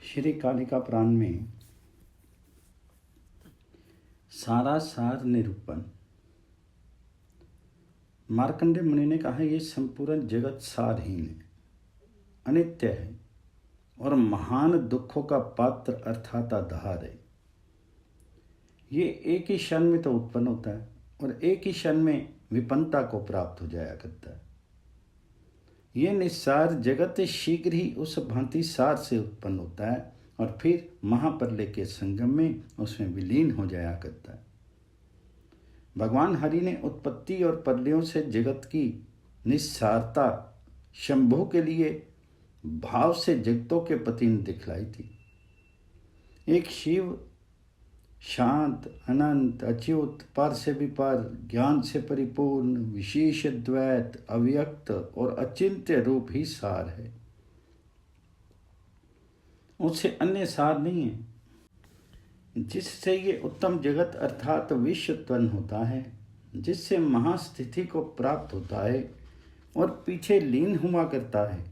श्री कालिका पुराण में सारा सार निरूपण। मार्कंडेय मुनि ने कहा, ये संपूर्ण जगत सारहीन है, अनित्य है और महान दुखों का पात्र अर्थात आधार है। ये एक ही क्षण में तो उत्पन्न होता है और एक ही क्षण में विपन्नता को प्राप्त हो जाया करता है। ये निस्सार जगत शीघ्र ही उस भांति सार से उत्पन्न होता है और फिर महाप्रलय के संगम में उसमें विलीन हो जाया करता है। भगवान हरि ने उत्पत्ति और प्रलयों से जगत की निस्सारता शंभु के लिए भाव से जगतों के पति ने दिखलाई थी। एक शिव शांत, अनंत, अच्युत, पर से विपर, ज्ञान से परिपूर्ण, विशेष द्वैत, अव्यक्त और अचिंत्य रूप ही सार है, उससे अन्य सार नहीं है। जिससे ये उत्तम जगत अर्थात विश्व उत्पन्न होता है, जिससे महास्थिति को प्राप्त होता है और पीछे लीन हुआ करता है।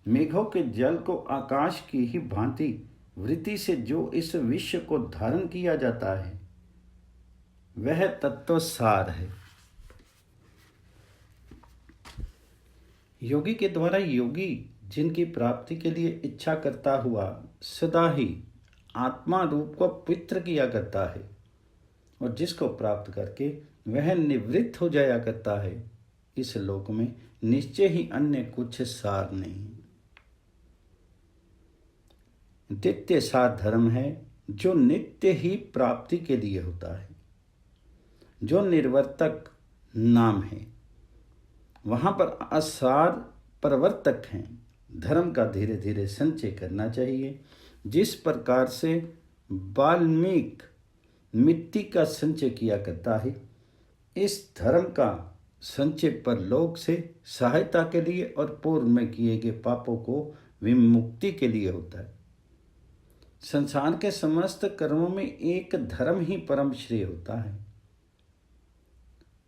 मेघों के जल को आकाश की ही भांति वृत्ति से जो इस विश्व को धारण किया जाता है, वह तत्व सार है। योगी के द्वारा योगी जिनकी प्राप्ति के लिए इच्छा करता हुआ सदा ही आत्मा रूप को पवित्र किया करता है और जिसको प्राप्त करके वह निवृत्त हो जाया करता है, इस लोक में निश्चय ही अन्य कुछ सार नहीं। नित्य सार धर्म है जो नित्य ही प्राप्ति के लिए होता है, जो निर्वर्तक नाम है। वहाँ पर असार प्रवर्तक हैं। धर्म का धीरे धीरे संचय करना चाहिए। जिस प्रकार से वाल्मीकि मिट्टी का संचय किया करता है, इस धर्म का संचय परलोक से सहायता के लिए और पूर्व में किए गए पापों को विमुक्ति के लिए होता है। संसार के समस्त कर्मों में एक धर्म ही परम श्रेय होता है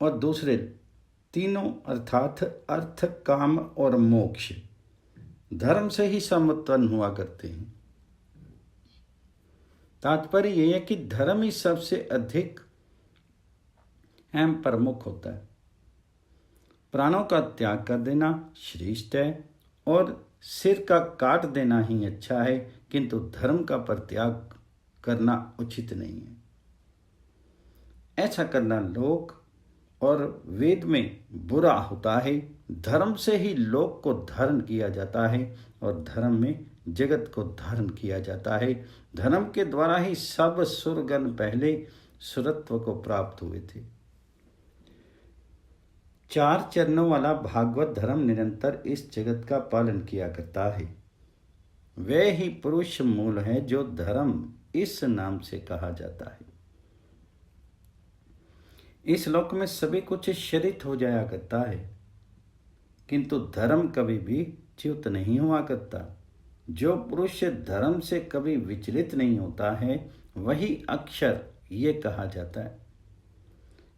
और दूसरे तीनों अर्थात अर्थ, काम और मोक्ष धर्म से ही समत्पन्न हुआ करते हैं। तात्पर्य यह है कि धर्म ही सबसे अधिक अहम प्रमुख होता है। प्राणों का त्याग कर देना श्रेष्ठ है और सिर का काट देना ही अच्छा है, किंतु धर्म का परित्याग करना उचित नहीं है। ऐसा करना लोक और वेद में बुरा होता है। धर्म से ही लोक को धारण किया जाता है और धर्म में जगत को धारण किया जाता है। धर्म के द्वारा ही सब सुरगण पहले सुरत्व को प्राप्त हुए थे। 4 चरणों वाला भागवत धर्म निरंतर इस जगत का पालन किया करता है। वह ही पुरुष मूल है जो धर्म इस नाम से कहा जाता है। इस लोक में सभी कुछ शरित हो जाया करता है, किंतु धर्म कभी भी च्युत नहीं हुआ करता। जो पुरुष धर्म से कभी विचलित नहीं होता है, वही अक्षर ये कहा जाता है।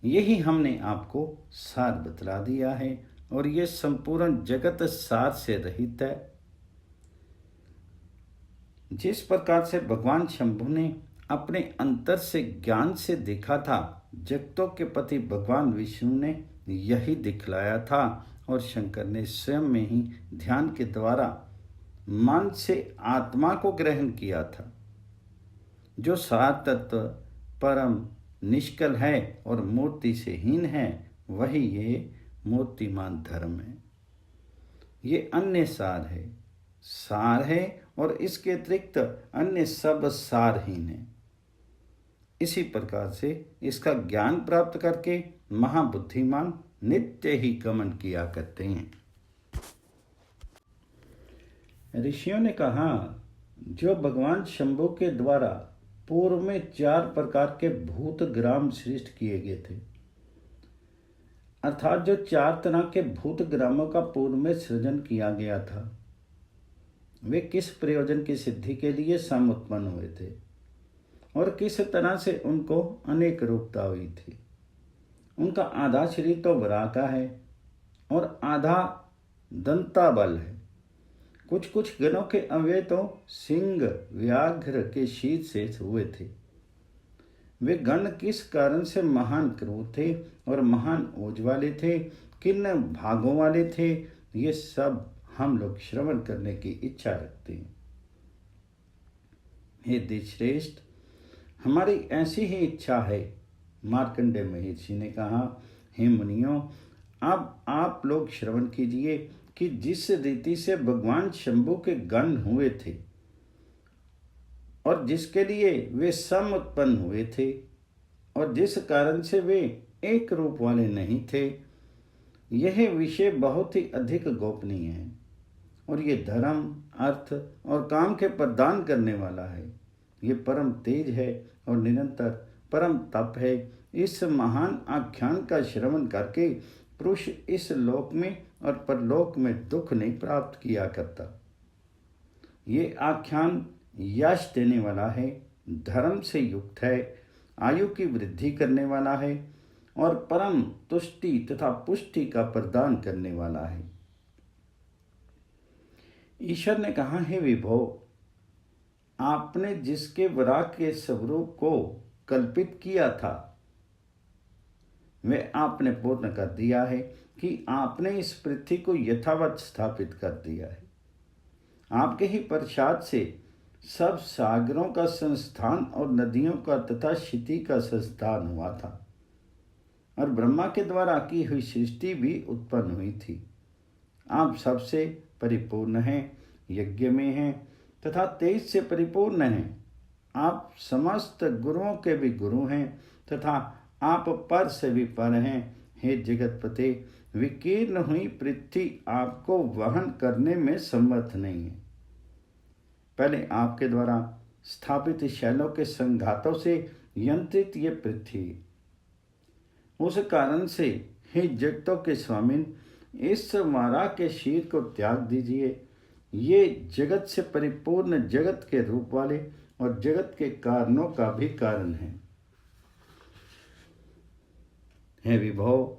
यही हमने आपको सार बतला दिया है और ये संपूर्ण जगत सार से रहित है। जिस प्रकार से भगवान शंभु ने अपने अंतर से ज्ञान से देखा था, जगतों के पति भगवान विष्णु ने यही दिखलाया था और शंकर ने स्वयं में ही ध्यान के द्वारा मन से आत्मा को ग्रहण किया था। जो सार तत्व परम निष्कल है और मूर्ति से हीन है, वही ये मूर्तिमान धर्म है। ये अन्य सार है और इसके अतिरिक्त अन्य सब सारहीन है। इसी प्रकार से इसका ज्ञान प्राप्त करके महाबुद्धिमान नित्य ही गमन किया करते हैं। ऋषियों ने कहा, जो भगवान शंभु के द्वारा पूर्व में 4 प्रकार के भूत ग्राम सृष्ट किए गए थे, अर्थात जो 4 तरह के भूत ग्रामों का पूर्व में सृजन किया गया था, वे किस प्रयोजन की सिद्धि के लिए समुत्पन्न हुए थे और किस तरह से उनको अनेक रूपता हुई थी। उनका आधा शरीर तो वराह का है और आधा दंता बल है। कुछ कुछ गणों के अवयव तो सिंह व्याघ्र के शीर से हुए थे। वे गण किस कारण से महान क्रूर थे और महान ओज वाले थे, किन भागों वाले थे, ये सब हम लोग श्रवण करने की इच्छा रखते हैं। हे दिश्रेष्ठ, हमारी ऐसी ही इच्छा है। मार्कंडेय महर्षि ने कहा, हे मुनियों, अब आप लोग श्रवण कीजिए कि जिस रीति से भगवान शंभु के गण हुए थे और जिसके लिए वे सम उत्पन्न हुए थे और जिस कारण से वे एक रूप वाले नहीं थे, यह विषय बहुत ही अधिक गोपनीय है और ये धर्म, अर्थ और काम के प्रदान करने वाला है। ये परम तेज है और निरंतर परम तप है। इस महान आख्यान का श्रवण करके पुरुष इस लोक में और परलोक में दुख नहीं प्राप्त किया करता। ये आख्यान यश देने वाला है, धर्म से युक्त है, आयु की वृद्धि करने वाला है और परम तुष्टि तथा पुष्टि का प्रदान करने वाला है। ईश्वर ने कहा, हे विभो, आपने जिसके वराग के स्वरूप को कल्पित किया था वे आपने पूर्ण कर दिया है कि आपने इस पृथ्वी को यथावत स्थापित कर दिया है। आपके ही प्रसाद से सब सागरों का संस्थान और नदियों का तथा क्षिति का संस्थान हुआ था और ब्रह्मा के द्वारा की हुई सृष्टि भी उत्पन्न हुई थी। आप सबसे परिपूर्ण हैं, यज्ञ में हैं तथा तेज से परिपूर्ण हैं। आप समस्त गुरुओं के भी गुरु हैं तथा आप पर से भी पर हैं। हे जगतपते, विकीर्ण हुई पृथ्वी आपको वहन करने में समर्थ नहीं है। पहले आपके द्वारा स्थापित शैलों के संघातों से यंत्रित ये पृथ्वी, उस कारण से हे जगतों के स्वामिन, इस मारा के शीर को त्याग दीजिए। ये जगत से परिपूर्ण, जगत के रूप वाले और जगत के कारणों का भी कारण है। हे विभो,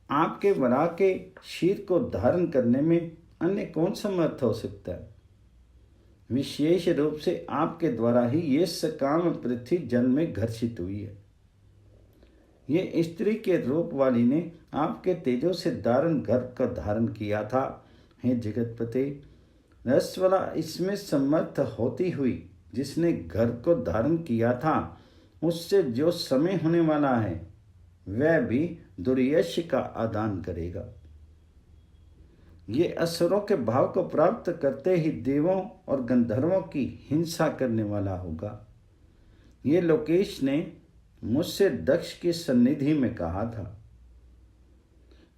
आपके वराह के शीर को धारण करने में अन्य कौन समर्थ हो सकता है। विशेष रूप से आपके द्वारा ही ये सकाम पृथ्वी जन्म में घर्षित हुई है। ये स्त्री के रूप वाली ने आपके तेजों से दारुण गर्भ का धारण किया था। हे जगतपते, रस वाला इसमें समर्थ होती हुई जिसने गर्भ को धारण किया था, उससे जो समय होने वाला है वह भी दुर्यश का आदान करेगा। ये असुरों के भाव को प्राप्त करते ही देवों और गंधर्वों की हिंसा करने वाला होगा। ये लोकेश ने मुझसे दक्ष की सन्निधि में कहा था,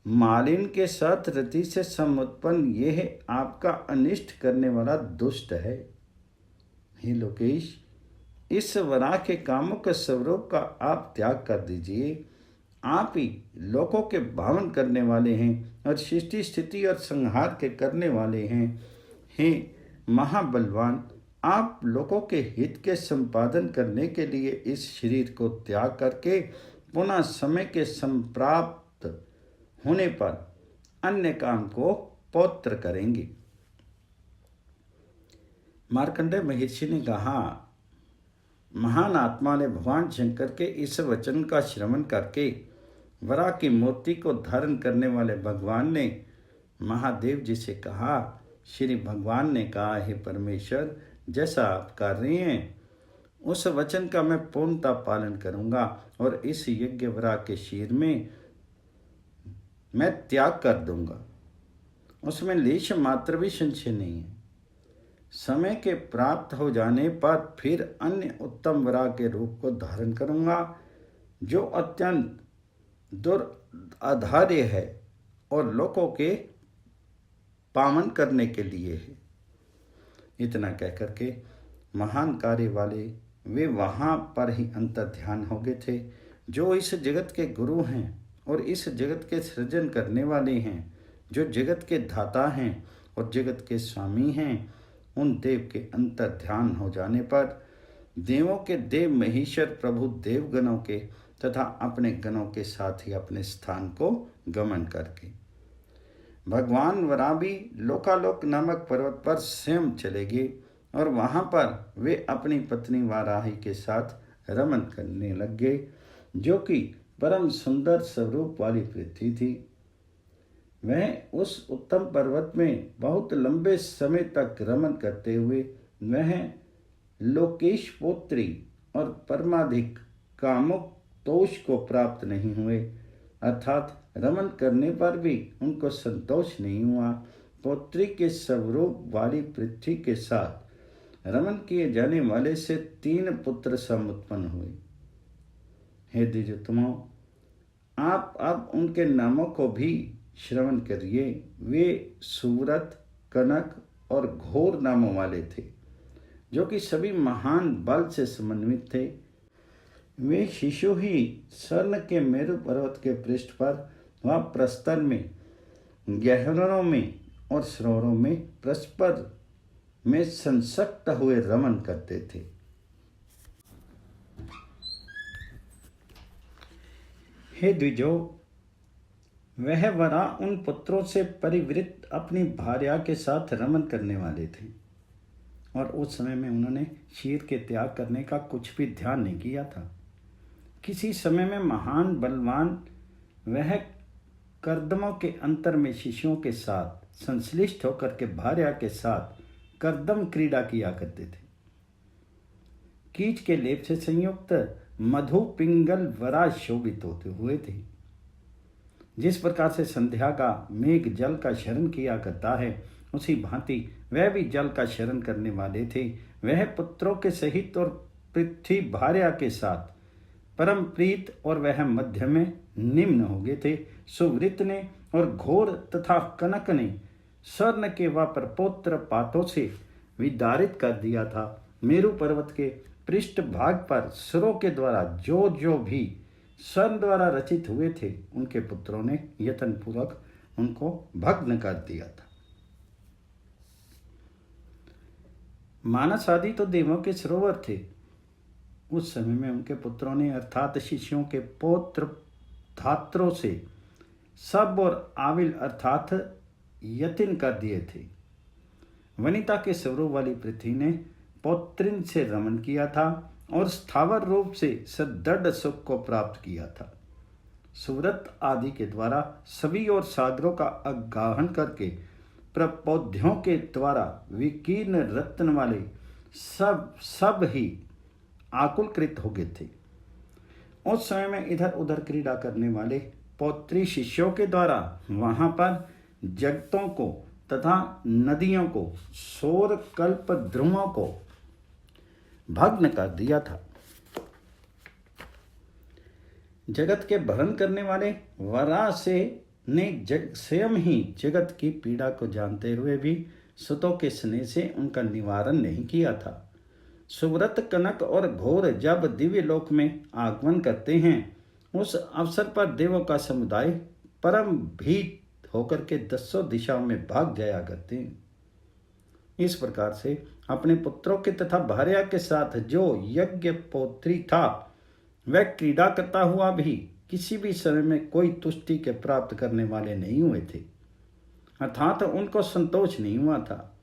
मालिन के साथ रति से समुत्पन्न यह आपका अनिष्ट करने वाला दुष्ट है। हे लोकेश, इस वराह के कामों के स्वरूप का आप त्याग कर दीजिए। आप ही लोकों के भावन करने वाले हैं और सृष्टि, स्थिति और संहार के करने वाले हैं। हे महाबलवान, आप लोगों के हित के संपादन करने के लिए इस शरीर को त्याग करके पुनः समय के संप्राप्त होने पर अन्य काम को पौत्र करेंगे। मार्कंडेय महर्षि ने कहा, महान आत्मा ने भगवान शंकर के इस वचन का श्रवण करके वराह की मूर्ति को धारण करने वाले भगवान ने महादेव जी से कहा, श्री भगवान ने कहा, हे परमेश्वर, जैसा आप कर रहे हैं उस वचन का मैं पूर्णता पालन करूंगा और इस यज्ञ वराह के शीर में मैं त्याग कर दूंगा। उसमें लेश मात्र भी संशय नहीं है। समय के प्राप्त हो जाने पर फिर अन्य उत्तम वराह के रूप को धारण करूंगा जो अत्यंत दुराधार्य है और लोगों के पावन करने के लिए है। इतना कहकर के महान कार्य वाले वे वहाँ पर ही अंतर ध्यान हो गए थे। जो इस जगत के गुरु हैं और इस जगत के सृजन करने वाले हैं, जो जगत के धाता हैं और जगत के स्वामी हैं, उन देव के अंतर ध्यान हो जाने पर देवों के देव महेश्वर प्रभु देवगणों के तथा अपने गणों के साथ ही अपने स्थान को गमन करके भगवान वराबी लोकालोक नामक पर्वत पर स्वयं चले गए और वहां पर वे अपनी पत्नी वाराही के साथ रमन करने लग गए, जो कि परम सुंदर स्वरूप वाली पृथ्वी थी। वह उस उत्तम पर्वत में बहुत लंबे समय तक रमन करते हुए वह लोकेश पोत्री और परमाधिक कामुक तोष को प्राप्त नहीं हुए, अर्थात रमन करने पर भी उनको संतोष नहीं हुआ। पौत्री के स्वरूप वाली पृथ्वी के साथ रमन किए जाने वाले से 3 पुत्र सम उत्पन्न हुए। हे द्विजोत्तमों, आप अब उनके नामों को भी श्रवण करिए। वे सुव्रत, कनक और घोर नामों वाले थे, जो कि सभी महान बल से समन्वित थे। वे शिशु ही स्वर्ण के मेरु पर्वत के पृष्ठ पर व प्रस्तर में, गहरों में और सरोवरों में परस्पर में संसक्त हुए रमन करते थे। हे द्विजो, वह वरा उन पुत्रों से परिवृत अपनी भार्या के साथ रमन करने वाले थे, और उस समय में उन्होंने क्षीर के त्याग करने का कुछ भी ध्यान नहीं किया था। किसी समय में महान बलवान वह कर्दमों के अंतर में शिशुओं के साथ संश्लिष्ट होकर के भार्या के साथ कर्दम क्रीड़ा किया करते थे। कीच के लेप से संयुक्त मधु पिंगल वरा शोभित होते हुए थे। जिस प्रकार से संध्या का मेघ जल का शरण किया करता है, उसी भांति वह भी जल का शरण करने वाले थे। वह पुत्रों के सहित और पृथ्वी भार्या के साथ परम प्रीत और वह मध्य में निम्न हो गए थे। सुवृत ने और घोर तथा कनक ने स्वर्ण के व प्रपोत्र पातों से विदारित कर दिया था। मेरु पर्वत के पृष्ठ भाग पर सुरों के द्वारा जो भी स्वर्ण द्वारा रचित हुए थे, उनके पुत्रों ने यत्न पूर्वक उनको भग्न कर दिया था। मानस आदि तो देवों के सरोवर थे। उस समय में उनके पुत्रों ने अर्थात शिष्यों के पौत्र धात्रों से सब और आविल अर्थात यतिन कर दिए थे। वनिता के स्वरूप वाली पृथ्वी ने पौत्रिन से रमन किया था और स्थावर रूप से सदृढ़ सुख को प्राप्त किया था। सुव्रत आदि के द्वारा सभी और सागरों का अगाहन करके प्रपौध्यों के द्वारा विकीर्ण रत्न वाले सब ही आकुलकृत हो गए थे। उस समय में इधर उधर क्रीड़ा करने वाले पौत्री शिष्यों के द्वारा वहां पर जगतों को तथा नदियों को, सौर कल्प ध्रुवों को भग्न कर दिया था। जगत के भरण करने वाले वरा से ने स्वयं ही जगत की पीड़ा को जानते हुए भी सुतों के स्नेह से उनका निवारण नहीं किया था। सुव्रत, कनक और घोर जब दिव्य लोक में आगमन करते हैं, उस अवसर पर देवों का समुदाय परम भीत होकर के 10 दिशाओं में भाग जाया करते हैं। इस प्रकार से अपने पुत्रों के तथा भार्या के साथ जो यज्ञ पौत्री था, वह क्रीड़ा करता हुआ भी किसी भी समय में कोई तुष्टि के प्राप्त करने वाले नहीं हुए थे, अर्थात उनको संतोष नहीं हुआ था।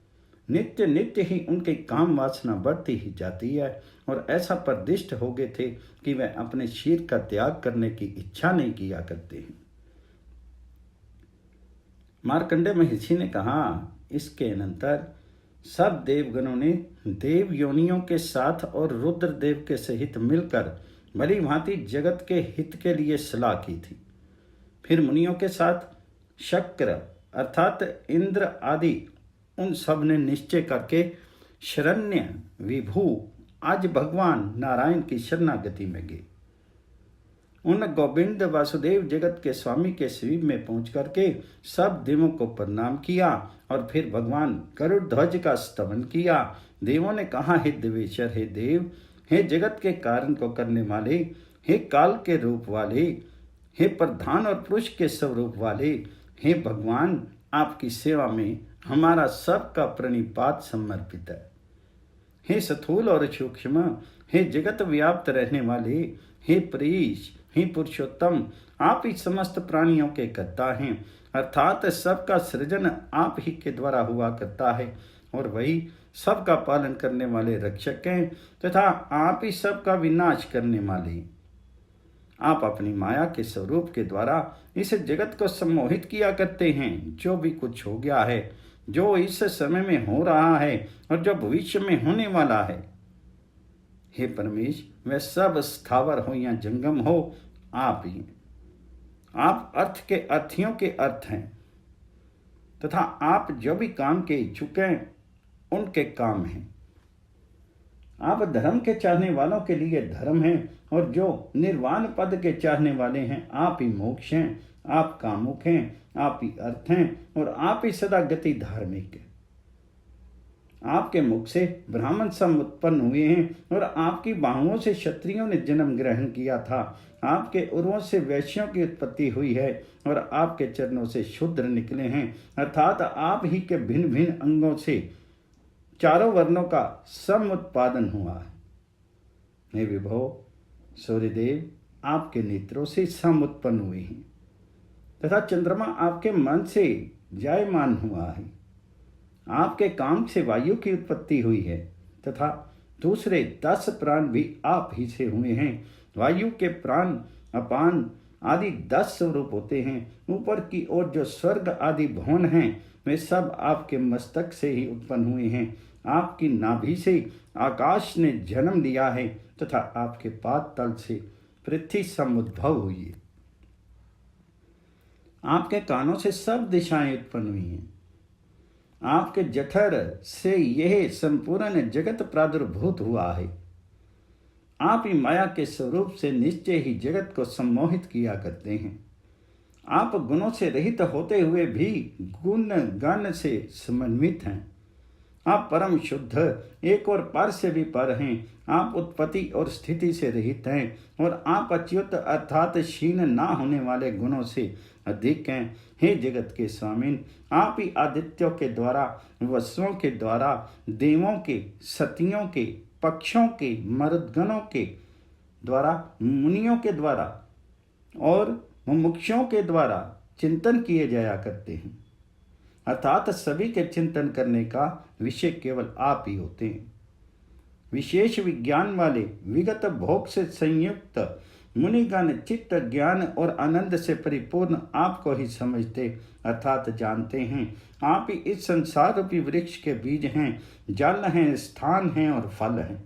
नित्य नित्य ही उनकी काम वासना बढ़ती ही जाती है और ऐसा प्रदिष्ट हो गए थे कि वह अपने शीर का त्याग करने की इच्छा नहीं किया करते हैं। मार्कंडेय महर्षि ने कहा, इसके अनंतर सब देवगणों ने देव योनियों के साथ और रुद्र देव के सहित मिलकर भली भांति जगत के हित के लिए सलाह की थी। फिर मुनियों के साथ शक्र अर्थात इंद्र आदि उन सब ने निश्चय करके शरण्य विभु आज भगवान नारायण की शरणागति में गए। उन गोविंद वासुदेव जगत के स्वामी के शिविर में पहुंच करके सब देवों को प्रणाम किया और फिर भगवान गरुड़ ध्वज का स्तवन किया। देवों ने कहा, हे देवेश्वर, हे देव, हे जगत के कारण को करने वाले, हे काल के रूप वाले, हे प्रधान और पुरुष के स्वरूप वाले, हे भगवान, आपकी सेवा में हमारा सबका प्रणिपात समर्पित है। हे स्थूल और सूक्ष्म, हे जगत व्याप्त रहने वाले, हे प्रीश, ही पुरुषोत्तम, आप ही समस्त प्राणियों के कर्ता हैं, अर्थात सबका सृजन आप ही के द्वारा हुआ करता है और वही सबका पालन करने वाले रक्षक हैं तथा आप ही सबका विनाश करने वाले। आप अपनी माया के स्वरूप के द्वारा इस जगत को सम्मोहित किया करते हैं। जो भी कुछ हो गया है, जो इस समय में हो रहा है और जो भविष्य में होने वाला है, हे परमेश, वह सब स्थावर हो या जंगम हो, आप ही हैं। आप अर्थ के अर्थियों के अर्थ हैं तथा आप जो भी काम के इच्छुक हैं उनके काम हैं। आप धर्म के चाहने वालों के लिए धर्म हैं और जो निर्वाण पद के चाहने वाले हैं, आप ही मोक्ष हैं। आप कामुक हैं, आप ही अर्थ हैं और आप ही सदा गति धार्मिक है। आपके मुख से ब्राह्मण सब उत्पन्न हुए हैं और आपकी बाहुओं से क्षत्रियों ने जन्म ग्रहण किया था। आपके उर्वों से वैश्यों की उत्पत्ति हुई है और आपके चरणों से शूद्र निकले हैं, अर्थात आप ही के भिन्न भिन्न अंगों से चारों वर्णों का सम उत्पादन हुआ है। हे विभो, सूर्यदेव आपके नेत्रों से सम उत्पन्न हुए हैं तथा चंद्रमा आपके मन से जायमान हुआ है। आपके काम से वायु की उत्पत्ति हुई है तथा दूसरे 10 प्राण भी आप ही से हुए हैं। वायु के प्राण, अपान आदि 10 स्वरूप होते हैं। ऊपर की ओर जो स्वर्ग आदि भवन हैं, वे सब आपके मस्तक से ही उत्पन्न हुए हैं। आपकी नाभि से आकाश ने जन्म लिया है तथा आपके पाद तल से पृथ्वी समुद्भव हुई है। आपके कानों से सब दिशाएं उत्पन्न हुई हैं। आपके जठर से यह संपूर्ण जगत प्रादुर्भूत हुआ है। आप ही माया के स्वरूप से निश्चय ही जगत को सम्मोहित किया करते हैं। आप गुणों से रहित होते हुए भी गुण गण से समन्वित हैं। आप परम शुद्ध, एक और पर से भी पर हैं। आप उत्पत्ति और स्थिति से रहित हैं और आप अच्युत अर्थात क्षीण ना होने वाले गुणों से अधिक हैं। हे जगत के स्वामिन, आप ही आदित्यों के द्वारा, वसुओं के द्वारा, देवों के, सतियों के, पक्षों के, मरुदगणों के द्वारा, मुनियों के द्वारा और मुमुक्षुओं के द्वारा चिंतन किए जाया करते हैं। अर्थात सभी के चिंतन करने का विषय केवल आप ही होते हैं। विशेष विज्ञान वाले, विगत भोग से संयुक्त मुनिगण चित्त ज्ञान और आनंद से परिपूर्ण आपको ही समझते अर्थात जानते हैं। आप ही इस संसार रूपी वृक्ष के बीज हैं, जल हैं, स्थान हैं और फल हैं।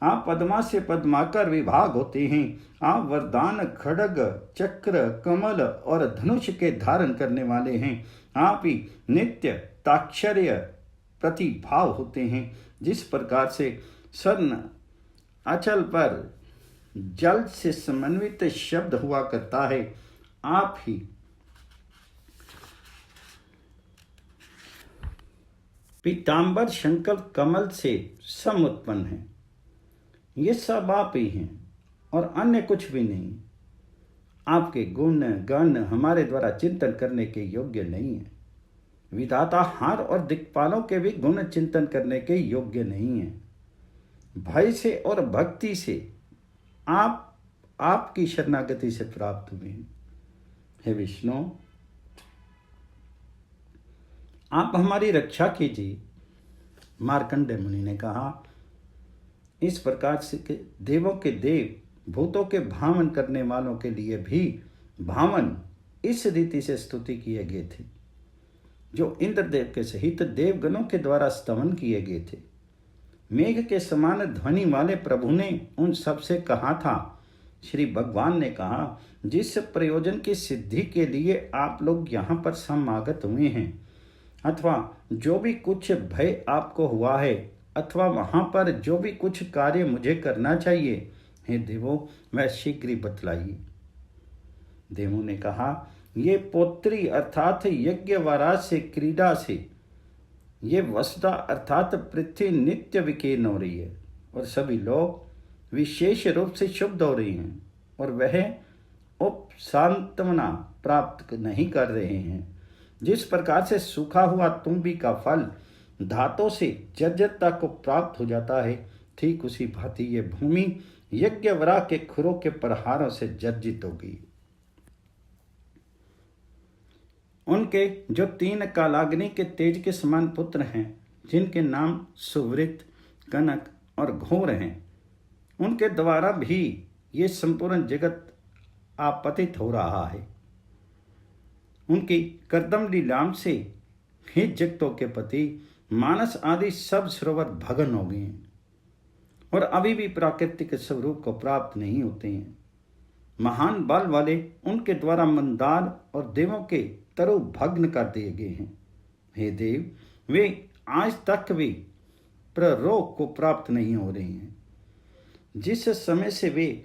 आप पद्मा से पद्माकर विभाग होते हैं। आप वरदान, खड्ग, चक्र, कमल और धनुष के धारण करने वाले हैं। आप ही नित्य ताक्षर्य प्रतिभाव होते हैं। जिस प्रकार से स्वर्ण अचल पर जल से समन्वित शब्द हुआ करता है, आप ही पीतांबर शंकर कमल से सम उत्पन्न है। ये सब आप ही हैं और अन्य कुछ भी नहीं। आपके गुण गण हमारे द्वारा चिंतन करने के योग्य नहीं है। विधाता हार और दिक्पालों के भी गुण चिंतन करने के योग्य नहीं है। भय से और भक्ति से आपकी शरणागति से प्राप्त हुए हैं। हे विष्णु, आप हमारी रक्षा कीजिए। मार्कंडेय मुनि ने कहा, इस प्रकार से देवों के देव, भूतों के भावन करने वालों के लिए भी भावन इस रीति से स्तुति किए गए थे, जो इंद्रदेव के सहित देवगणों के द्वारा स्तवन किए गए थे। मेघ के समान ध्वनि वाले प्रभु ने उन सब से कहा था। श्री भगवान ने कहा, जिस प्रयोजन की सिद्धि के लिए आप लोग यहाँ पर समागत हुए हैं, अथवा जो भी कुछ भय आपको हुआ है, अथवा वहाँ पर जो भी कुछ कार्य मुझे करना चाहिए, हे देवों, वह शीघ्र ही बतलाइए। देवों ने कहा, ये पौत्री अर्थात यज्ञ वराज से क्रीड़ा से ये वसुधा अर्थात पृथ्वी नित्य विकीर्ण हो रही है और सभी लोग विशेष रूप से शुद्ध हो रही हैं और वह उपसांत्वना प्राप्त नहीं कर रहे हैं। जिस प्रकार से सूखा हुआ तुम्बी का फल धातों से जर्जरता को प्राप्त हो जाता है, ठीक उसी भांति ये भूमि यज्ञ वरा के खुरों के प्रहारों से जर्जित हो गई। उनके जो 3 कालाग्नि के तेज के समान पुत्र हैं, जिनके नाम सुवृत, कनक और घोर हैं, उनके द्वारा भी ये संपूर्ण जगत आपतित हो रहा है। उनकी कर्दम लीलाम से हे जगतों के पति, मानस आदि सब सरोवर भगन हो गए हैं और अभी भी प्राकृतिक स्वरूप को प्राप्त नहीं होते हैं। महान बल वाले उनके द्वारा मंदार और देवों के तरु भग्न कर दिए गए हैं। हे देव, वे आज तक भी प्ररोग को प्राप्त नहीं हो रहे हैं। जिस समय से वे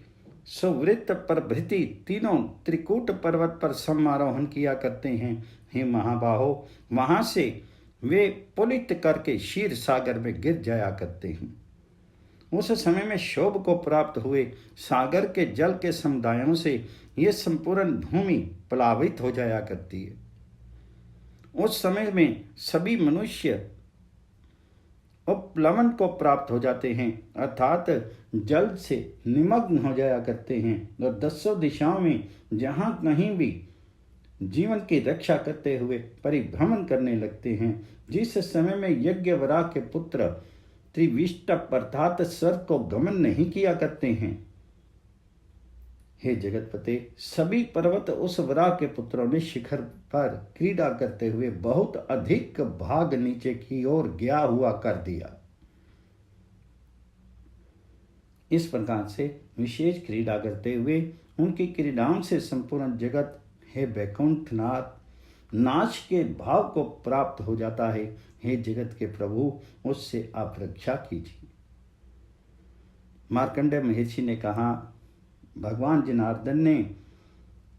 सुवृत्त प्रभृति तीनों त्रिकूट पर्वत पर समारोहण किया करते हैं, हे महाबाहो, वहां से वे पुलित करके क्षीर सागर में गिर जाया करते हैं। उस समय में शोभ को प्राप्त हुए सागर के जल के समुदायों से ये संपूर्ण भूमि प्लावित हो जाया करती है। उस समय में सभी मनुष्य उपप्लवन को प्राप्त हो जाते हैं, अर्थात जल से निमग्न हो जाया करते हैं और 10 दिशाओं में जहाँ कहीं भी जीवन की रक्षा करते हुए परिभ्रमण करने लगते हैं। जिस समय में यज्ञवरा के पुत्र त्रिविष्टप अर्थात स्वर्ग को गमन नहीं किया करते हैं, हे जगतपते, सभी पर्वत उस वरा के पुत्रों ने शिखर पर क्रीड़ा करते हुए बहुत अधिक भाग नीचे की ओर गया हुआ कर दिया। इस प्रकार से विशेष क्रीड़ा करते हुए उनकी क्रीड़ाओं से संपूर्ण जगत, हे वैकुंठनाथ, नाश के भाव को प्राप्त हो जाता है। हे जगत के प्रभु, उससे आप रक्षा कीजिए। मार्कंडेय महर्षि ने कहा, भगवान जनार्दन ने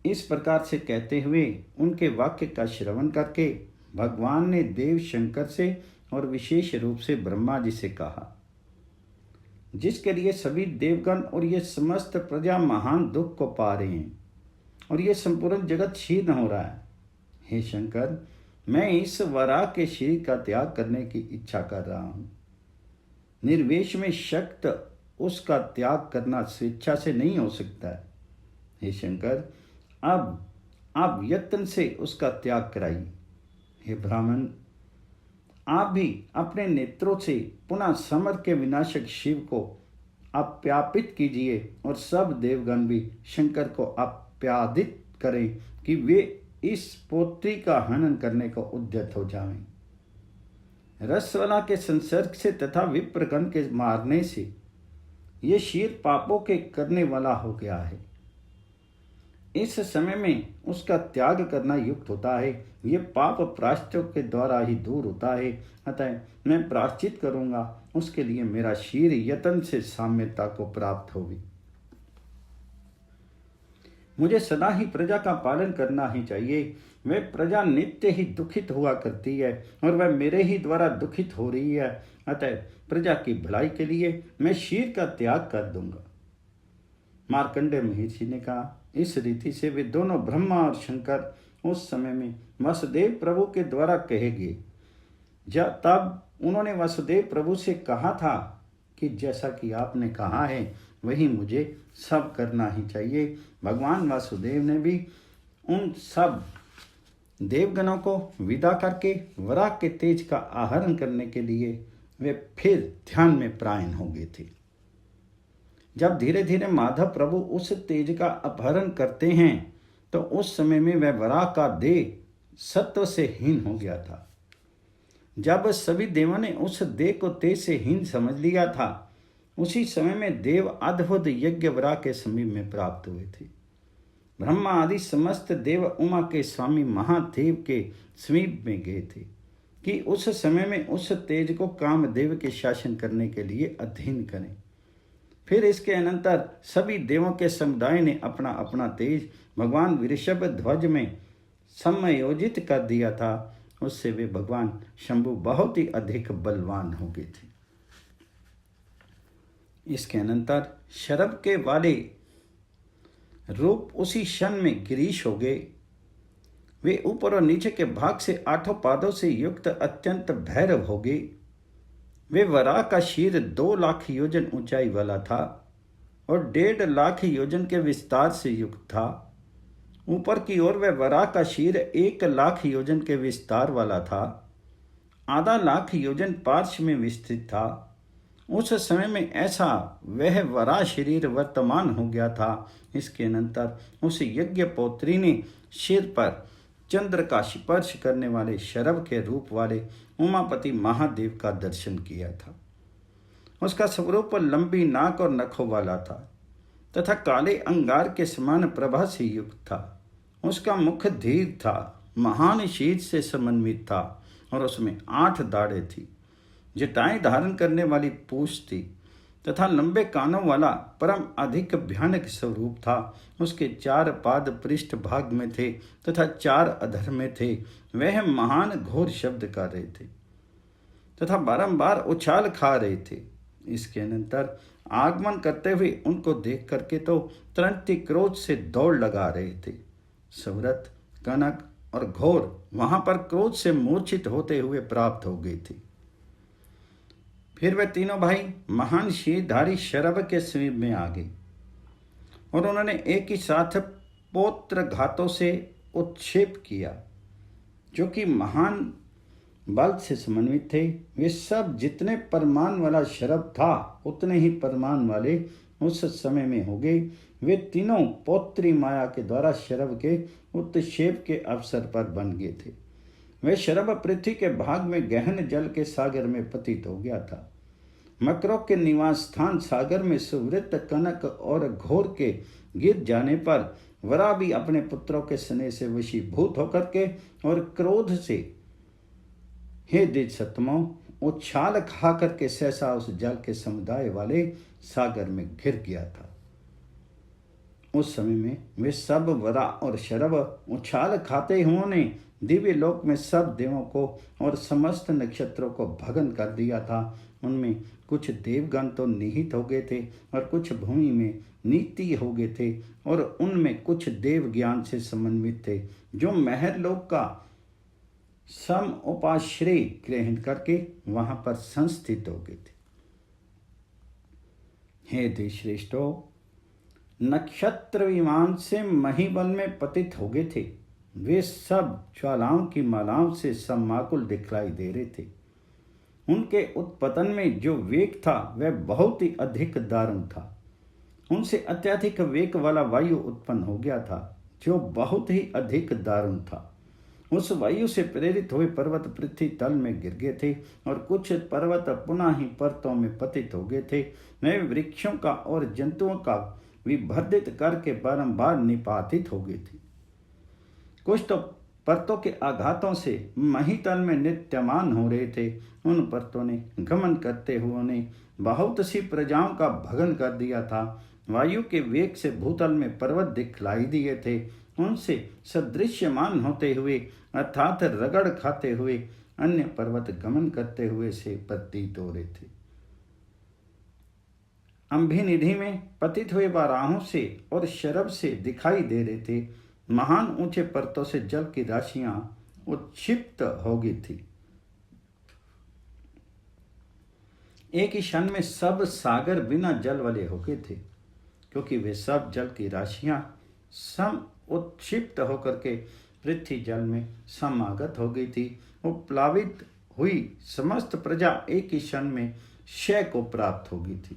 इस प्रकार से कहते हुए उनके वाक्य का श्रवण करके भगवान ने देव शंकर से और विशेष रूप से ब्रह्मा जी से कहा, जिसके लिए सभी देवगण और ये समस्त प्रजा महान दुख को पा रहे हैं और ये संपूर्ण जगत क्षीण हो रहा है। हे शंकर, मैं इस वरा के शरीर का त्याग करने की इच्छा कर रहा हूँ। निर्वेश में शक्त उसका त्याग करना स्वेच्छा से नहीं हो सकता है। हे शंकर, अब आप यत्न से उसका त्याग कराइए। हे ब्राह्मण, आप भी अपने नेत्रों से पुनः समर के विनाशक शिव को आप्यापित कीजिए और सब देवगण भी शंकर को आप्यादित करें कि वे इस पोत्री का हनन करने को उद्यत हो जाएं। रसवला के संसर्ग से तथा विप्रगण के मारने से ये शीर पापों के करने वाला हो गया है। इस समय में उसका त्याग करना युक्त होता है। ये पाप प्रायश्चितों के द्वारा ही दूर होता है। अतः मैं प्रायश्चित करूंगा, उसके लिए मेरा शीर यत्न से साम्यता को प्राप्त होगी। मुझे सदा ही प्रजा का पालन करना ही चाहिए। वह प्रजा नित्य ही दुखित हुआ करती है और वह मेरे ही द्वारा दुखित हो रही है। अतः प्रजा की भलाई के लिए मैं शीर का त्याग कर दूंगा। मार्कंडेय महर्षि ने कहा, इस रीति से वे दोनों ब्रह्मा और शंकर उस समय में वसुदेव प्रभु के द्वारा कहे गए। तब उन्होंने वसुदेव प्रभु से कहा था कि जैसा कि आपने कहा है वही मुझे सब करना ही चाहिए। भगवान वासुदेव ने भी उन सब देवगणों को विदा करके वराह के तेज का आहरण करने के लिए वे फिर ध्यान में प्रायण हो गए थे। जब धीरे धीरे माधव प्रभु उस तेज का अपहरण करते हैं तो उस समय में वह वराह का देह सत्व से हीन हो गया था। जब सभी देवों ने उस देह को तेज से हीन समझ लिया था, उसी समय में देव अद्भुत यज्ञ वराह के समीप में प्राप्त हुए थे। ब्रह्मा आदि समस्त देव उमा के स्वामी महादेव के समीप में गए थे कि उस समय में उस तेज को कामदेव के शासन करने के लिए अधीन करें। फिर इसके अनंतर सभी देवों के समुदाय ने अपना अपना तेज भगवान वृषभ ध्वज में समायोजित कर दिया था। उससे वे भगवान शंभु बहुत ही अधिक बलवान हो गए थे। इसके अनंतर शरभ के वाले रूप उसी क्षण में गिरीश हो गए। वे ऊपर और नीचे के भाग से 8 पादों से युक्त अत्यंत भैरव हो गए। वे वराह का शीर 2 लाख योजन ऊंचाई वाला था। और 1.5 लाख योजन के विस्तार से युक्त था। ऊपर की ओर वह वराह का शीर 1 लाख योजन के विस्तार वाला था। आधा लाख योजन पार्श्व में विस्तृत था। उस समय में ऐसा वह वराह शरीर वर्तमान हो गया था। इसके अनंतर उस यज्ञ पौत्री ने सिर पर चंद्र का स्पर्श करने वाले शरभ के रूप वाले उमापति महादेव का दर्शन किया था। उसका स्वरूप लंबी नाक और नखों वाला था तथा काले अंगार के समान प्रभा से युक्त था। उसका मुख धीर था, महान शीर्ष से समन्वित था और उसमें 8 दाढ़ें थी। जटाएं धारण करने वाली पूंछ थी तथा लंबे कानों वाला परम अधिक भयानक स्वरूप था। उसके 4 पाद पृष्ठ भाग में थे तथा 4 अधर में थे। वह महान घोर शब्द कर रहे थे तथा बारंबार उछाल खा रहे थे। इसके अनंतर आगमन करते हुए उनको देख करके तो तुरंत ही क्रोध से दौड़ लगा रहे थे। सुव्रत, कनक और घोर वहां पर क्रोध से मूर्छित होते हुए प्राप्त हो गई थी। फिर वे तीनों भाई महान शीरधारी शरभ के समीप में आ गए और उन्होंने एक ही साथ पौत्र घातों से उत्क्षेप किया, जो कि महान बल से समन्वित थे। वे सब जितने परमान वाला शरभ था उतने ही परमान वाले उस समय में हो गए। वे तीनों पौत्री माया के द्वारा शरभ के उत्क्षेप के अवसर पर बन गए थे। वह शरभ पृथ्वी के भाग में गहन जल के सागर में पतित हो गया था। मकरों के निवास स्थान सागर में सुवृत, कनक और घोर के गिर जाने पर वरा भी अपने पुत्रों के स्नेह से वशीभूत होकर के और क्रोध से हे द्विजसतमो उछाल खा करके सहसा उस जल के समुदाय वाले सागर में घिर गया था। उस समय में वे सब वरा और शरभ उछाल खाते हुए दिव्य लोक में सब देवों को और समस्त नक्षत्रों को भगन कर दिया था। उनमें कुछ देवगण तो निहित हो गए थे और कुछ भूमि में नीति हो गए थे और उनमें कुछ देव ज्ञान से समन्वित थे, जो महर लोक का सम उपाश्रय ग्रहण करके वहां पर संस्थित हो गए थे। हे देवश्रेष्ठो, नक्षत्र विमान से महिबल में पतित हो गए थे। वे सब ज्वालाओं की मालाओं से समाकुल दिखलाई दे रहे थे। उनके उत्पतन में जो वेग था वह बहुत ही अधिक दारुण था। उनसे अत्यधिक वेग वाला वायु उत्पन्न हो गया था, जो बहुत ही अधिक दारुण था। उस वायु से प्रेरित हुए पर्वत पृथ्वी तल में गिर गए थे और कुछ पर्वत पुनः ही पर्वतों में पतित हो गए थे। नए वृक्षों का और जंतुओं का विभर्जित करके बारंबार निपातित हो गए थे। कुछ तो पर्वतों के आघातों से महितल में नित्यमान हो रहे थे। उन पर्वतों ने गमन करते हुए ने बहुत सी प्रजाओं का भगन कर दिया था। वायु के वेग से भूतल में पर्वत दिखलाई दिए थे। उनसे सदृश्यमान होते हुए अर्थात रगड़ खाते हुए अन्य पर्वत गमन करते हुए से प्रतीत हो रहे थे। अंभिनिधि में पतित हुए वाराहों से और शरभ से दिखाई दे रहे थे। महान ऊंचे पर्वतों से जल की राशियां उत्क्षिप्त हो गई थी। एक ही क्षण में सब सागर बिना जल वाले हो गए थे, क्योंकि वे सब जल की राशियां सम उत्क्षिप्त होकर के पृथ्वी जल में समागत हो गई थी। वो प्लावित हुई समस्त प्रजा एक ही क्षण में क्षय को प्राप्त हो गई थी।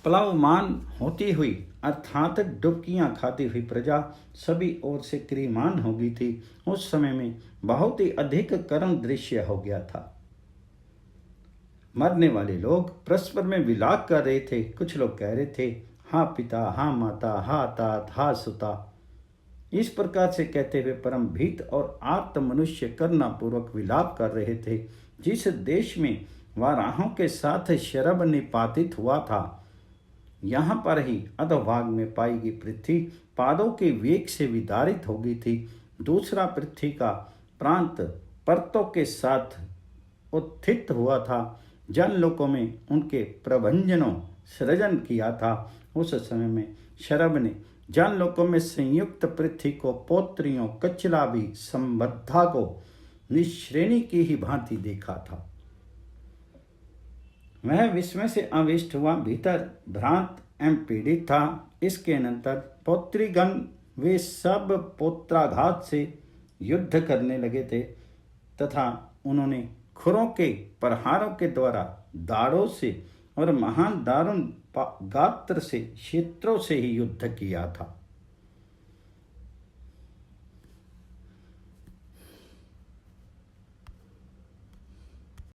प्लावमान होती हुई अर्थात डुबकियां खाती हुई प्रजा सभी ओर से क्रियमान हो गई थी। उस समय में बहुत ही अधिक करुण दृश्य हो गया था। मरने वाले लोग परस्पर में विलाप कर रहे थे। कुछ लोग कह रहे थे, हा पिता, हा माता, हा तात, हा सुता। इस प्रकार से कहते हुए परम भीत और आत्म मनुष्य करुणा पूर्वक विलाप कर रहे थे। जिस देश में वाराहों के साथ शरभ निपातित हुआ था, यहाँ पर ही अधोभाग में पाई गई पृथ्वी पादों के वेग से विदारित हो गई थी। दूसरा पृथ्वी का प्रांत पर्वतों के साथ उत्थित हुआ था। जन लोकों में उनके प्रभंजनों सृजन किया था। उस समय में शरभ ने जन लोकों में संयुक्त पृथ्वी को पौत्रियों कचलाभी संबद्धा को निश्रेणी की ही भांति देखा था। वह विस्मय से आविष्ट हुआ, भीतर भ्रांत एवं पीड़ित था। इसके अनंतर पौत्रीगण वे सब पौत्राघात से युद्ध करने लगे थे तथा उन्होंने खुरों के प्रहारों के द्वारा दाढ़ों से और महान दारुण गात्र से क्षेत्रों से ही युद्ध किया था।